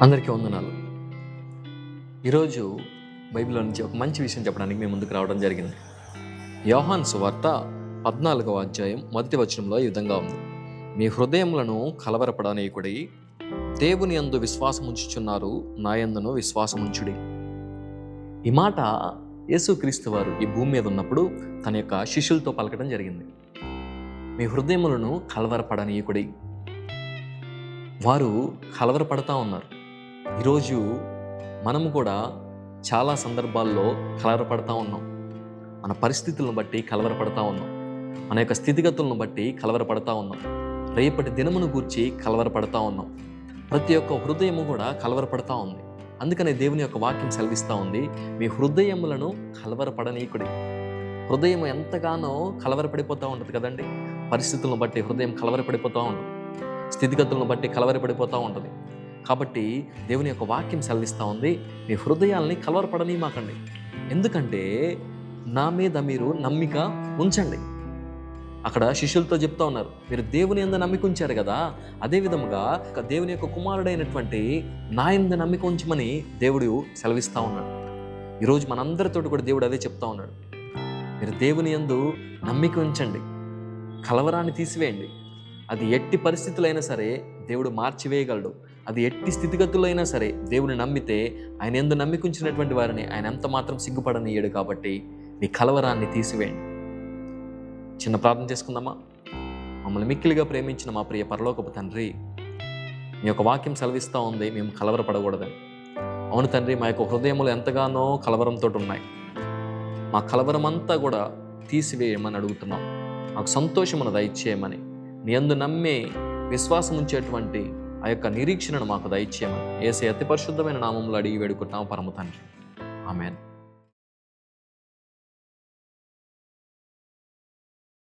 అందరికీ వందనాలు. ఈరోజు బైబిల్‌లో నుంచి ఒక మంచి విషయం చెప్పడానికి మీ ముందుకు రావడం జరిగింది. యోహాను సువార్త 14వ అధ్యాయం మొదటి వచనంలో ఈ విధంగా ఉంది. మీ హృదయములను కలవరపడనీయకుడి, దేవుని యందు విశ్వాసముంచుచున్నారు, నా యందును విశ్వాసముంచుడి. ఈ మాట యేసుక్రీస్తు వారు ఈ భూమి మీద ఉన్నప్పుడు తన యొక్క శిష్యులతో పలకడం జరిగింది. మీ హృదయములను కలవరపడనీయకుడి. వారు కలవరపడతా ఉన్నారు. ఈరోజు మనము కూడా చాలా సందర్భాల్లో కలవరపడతా ఉన్నాం. మన పరిస్థితులను బట్టి కలవరపడతా ఉన్నాం. మన యొక్క స్థితిగతులను బట్టి కలవరపడతా ఉన్నాం. రేపటి దినమును గూర్చి కలవరపడతా ఉన్నాం. ప్రతి ఒక్క హృదయము కూడా కలవరపడతా ఉంది. అందుకనే దేవుని యొక్క వాక్యం సెలవిస్తూ ఉంది, మీ హృదయములను కలవరపడనీకుడి. హృదయం ఎంతగానో కలవరపడిపోతూ ఉంటుంది కదండి. పరిస్థితులను బట్టి హృదయం కలవరపడిపోతూ ఉంటుంది. స్థితిగతులను బట్టి కలవరపడిపోతూ ఉంటుంది. కాబట్టి దేవుని యొక్క వాక్యం సెలవిస్తూ ఉంది, మీ హృదయాల్ని కలవరపడనీయమాకండి. ఎందుకంటే నా మీద మీరు నమ్మిక ఉంచండి. అక్కడ శిష్యులతో చెప్తా ఉన్నారు, మీరు దేవుని యందు నమ్మిక ఉంచారు కదా, అదే విధముగా దేవుని యొక్క కుమారుడైనటువంటి నా యందు నమ్మిక ఉంచమని దేవుడు సెలవిస్తూ ఉన్నాడు. ఈరోజు మనందరితోటి కూడా దేవుడు అదే చెప్తా ఉన్నాడు. మీరు దేవుని యందు నమ్మిక ఉంచండి, కలవరాన్ని తీసివేయండి. అది ఎట్టి పరిస్థితులైనా సరే దేవుడు మార్చివేయగలడు. అది ఎట్టి స్థితిగతుల్లో అయినా సరే దేవుని నమ్మితే, ఆయన యందు నమ్మికుంచినటువంటి వారిని ఆయన ఎంత మాత్రం సిగ్గుపడనీయడు. కాబట్టి మీ కలవరాన్ని తీసివేయండి. చిన్న ప్రార్థన చేసుకుందామా? మమ్మల్ని మిక్కిలిగా ప్రేమించిన మా ప్రియ పరలోకపు తండ్రి, మీ యొక్క వాక్యం సెలవిస్తూ ఉంది మేము కలవరపడకూడదని. అవును తండ్రి, మా యొక్క హృదయములు ఎంతగానో కలవరంతో ఉన్నాయి. మా కలవరం అంతా కూడా తీసివేయమని అడుగుతున్నాం. మాకు సంతోషమును దయచేయమని, నీ యందు నమ్మే విశ్వాసం ఉంచేటువంటి ఆ యొక్క నిరీక్షణను మాకు దయచేయమని యేసయ్య అతి పరిశుద్ధమైన నామములో అడిగి వేడుకుంటున్నాము పరమ తండ్రి. ఆమేన్.